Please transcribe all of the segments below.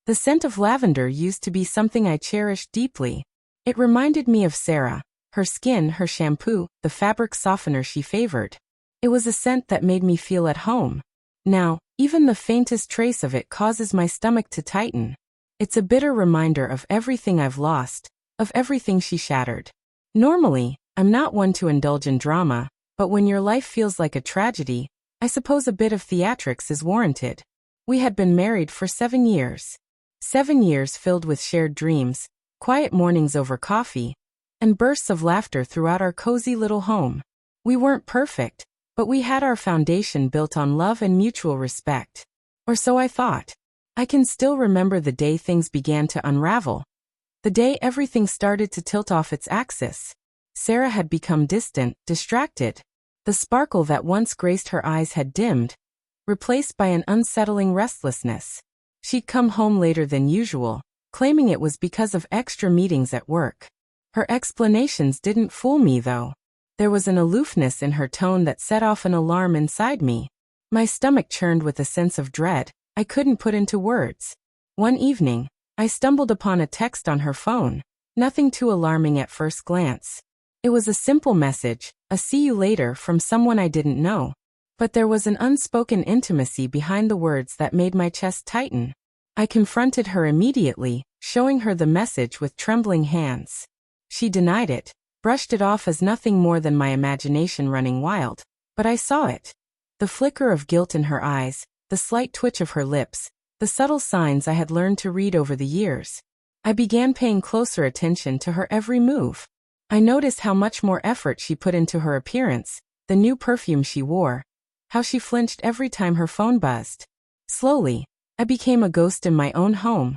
The scent of lavender used to be something I cherished deeply. It reminded me of Sarah, her skin, her shampoo, the fabric softener she favored. It was a scent that made me feel at home. Now, even the faintest trace of it causes my stomach to tighten. It's a bitter reminder of everything I've lost, of everything she shattered. Normally, I'm not one to indulge in drama, but when your life feels like a tragedy, I suppose a bit of theatrics is warranted. We had been married for 7 years. 7 years filled with shared dreams, quiet mornings over coffee, and bursts of laughter throughout our cozy little home. We weren't perfect, but we had our foundation built on love and mutual respect. Or so I thought. I can still remember the day things began to unravel. The day everything started to tilt off its axis. Sarah had become distant, distracted. The sparkle that once graced her eyes had dimmed, replaced by an unsettling restlessness. She'd come home later than usual, claiming it was because of extra meetings at work. Her explanations didn't fool me, though. There was an aloofness in her tone that set off an alarm inside me. My stomach churned with a sense of dread I couldn't put into words. One evening, I stumbled upon a text on her phone, nothing too alarming at first glance. It was a simple message, a "see you later" from someone I didn't know. But there was an unspoken intimacy behind the words that made my chest tighten. I confronted her immediately, showing her the message with trembling hands. She denied it, brushed it off as nothing more than my imagination running wild. But I saw it. The flicker of guilt in her eyes, the slight twitch of her lips, the subtle signs I had learned to read over the years. I began paying closer attention to her every move. I noticed how much more effort she put into her appearance, the new perfume she wore, how she flinched every time her phone buzzed. Slowly, I became a ghost in my own home,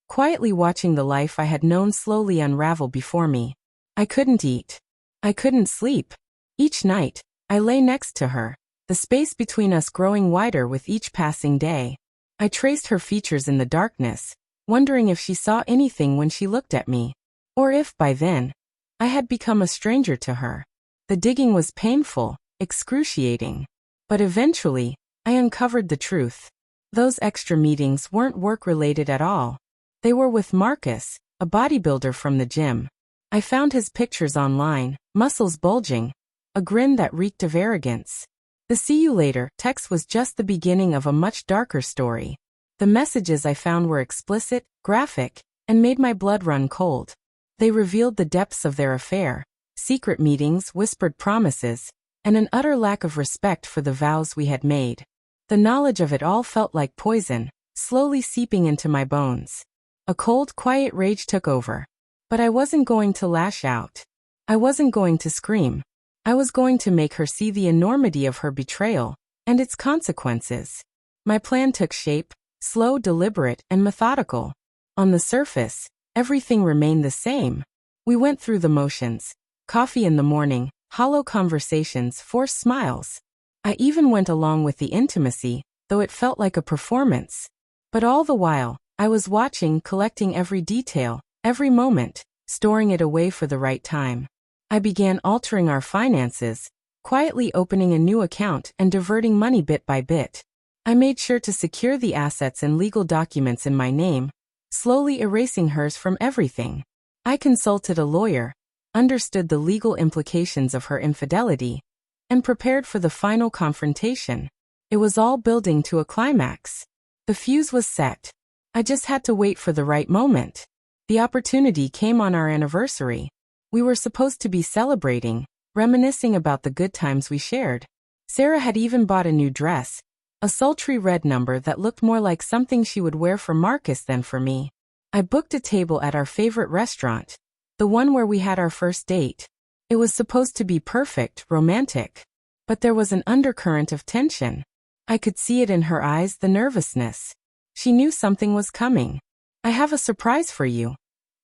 quietly watching the life I had known slowly unravel before me. I couldn't eat. I couldn't sleep. Each night, I lay next to her, the space between us growing wider with each passing day. I traced her features in the darkness, wondering if she saw anything when she looked at me, or if, by then, I had become a stranger to her. The digging was painful, excruciating. But eventually, I uncovered the truth. Those extra meetings weren't work-related at all. They were with Marcus, a bodybuilder from the gym. I found his pictures online, muscles bulging, a grin that reeked of arrogance. The "see you later" text was just the beginning of a much darker story. The messages I found were explicit, graphic, and made my blood run cold. They revealed the depths of their affair, secret meetings, whispered promises, and an utter lack of respect for the vows we had made. The knowledge of it all felt like poison, slowly seeping into my bones. A cold, quiet rage took over. But I wasn't going to lash out. I wasn't going to scream. I was going to make her see the enormity of her betrayal, and its consequences. My plan took shape, slow, deliberate, and methodical. On the surface, everything remained the same. We went through the motions. Coffee in the morning, hollow conversations, forced smiles. I even went along with the intimacy, though it felt like a performance. But all the while, I was watching, collecting every detail, every moment, storing it away for the right time. I began altering our finances, quietly opening a new account and diverting money bit by bit. I made sure to secure the assets and legal documents in my name, slowly erasing hers from everything. I consulted a lawyer, understood the legal implications of her infidelity, and prepared for the final confrontation. It was all building to a climax. The fuse was set. I just had to wait for the right moment. The opportunity came on our anniversary. We were supposed to be celebrating, reminiscing about the good times we shared. Sarah had even bought a new dress, a sultry red number that looked more like something she would wear for Marcus than for me. I booked a table at our favorite restaurant, the one where we had our first date. It was supposed to be perfect, romantic. But there was an undercurrent of tension. I could see it in her eyes, the nervousness. She knew something was coming. "I have a surprise for you,"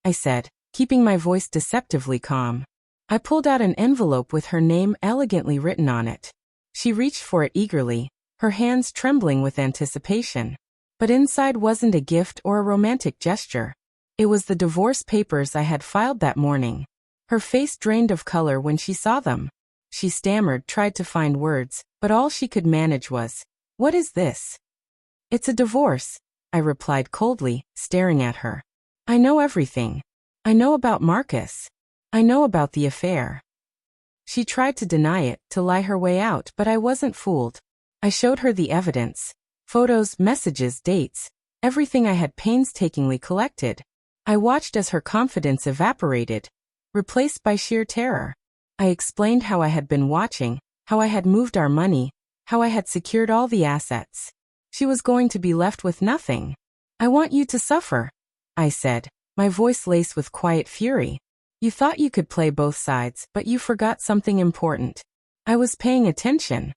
I said, keeping my voice deceptively calm. I pulled out an envelope with her name elegantly written on it. She reached for it eagerly, her hands trembling with anticipation. But inside wasn't a gift or a romantic gesture. It was the divorce papers I had filed that morning. Her face drained of color when she saw them. She stammered, tried to find words, but all she could manage was, "What is this?" "It's a divorce," I I replied coldly, staring at her. I know everything. I know about Marcus. I know about the affair. She tried to deny it, to lie her way out, but I wasn't fooled. I showed her the evidence. Photos, messages, dates, everything I had painstakingly collected. I watched as her confidence evaporated, replaced by sheer terror. I explained how I had been watching, how I had moved our money, how I had secured all the assets. She was going to be left with nothing. I want you to suffer, I said, my voice laced with quiet fury. You thought you could play both sides, but you forgot something important. I was paying attention.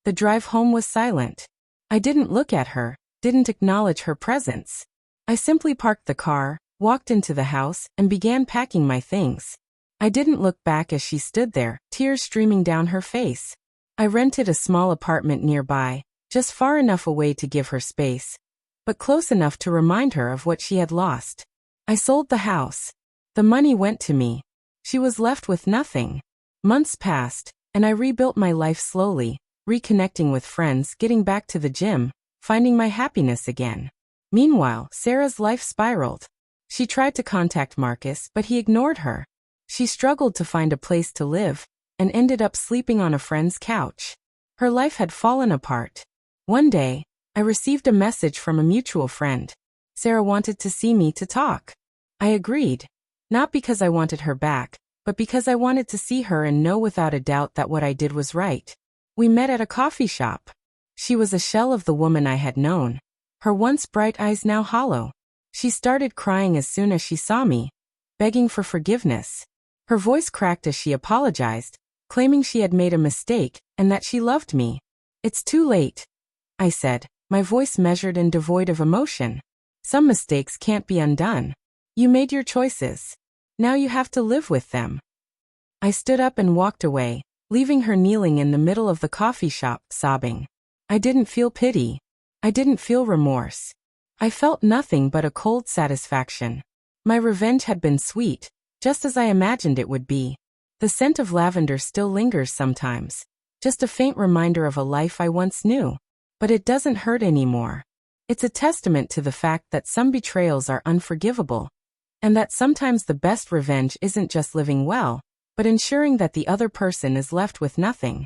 The drive home was silent. I didn't look at her, didn't acknowledge her presence. I simply parked the car, walked into the house, and began packing my things. I didn't look back as she stood there, tears streaming down her face. I rented a small apartment nearby, just far enough away to give her space, but close enough to remind her of what she had lost. I sold the house. The money went to me. She was left with nothing. Months passed, and I rebuilt my life slowly, reconnecting with friends, getting back to the gym, finding my happiness again. Meanwhile, Sarah's life spiraled. She tried to contact Marcus, but he ignored her. She struggled to find a place to live, and ended up sleeping on a friend's couch. Her life had fallen apart. One day, I received a message from a mutual friend. Sarah wanted to see me to talk. I agreed. Not because I wanted her back, but because I wanted to see her and know without a doubt that what I did was right. We met at a coffee shop. She was a shell of the woman I had known. Her once bright eyes now hollow. She started crying as soon as she saw me, begging for forgiveness. Her voice cracked as she apologized, claiming she had made a mistake and that she loved me. It's too late, I said, my voice measured and devoid of emotion. Some mistakes can't be undone. You made your choices. Now you have to live with them. I stood up and walked away, leaving her kneeling in the middle of the coffee shop, sobbing. I didn't feel pity. I didn't feel remorse. I felt nothing but a cold satisfaction. My revenge had been sweet, just as I imagined it would be. The scent of lavender still lingers sometimes, just a faint reminder of a life I once knew. But it doesn't hurt anymore. It's a testament to the fact that some betrayals are unforgivable, and that sometimes the best revenge isn't just living well, but ensuring that the other person is left with nothing.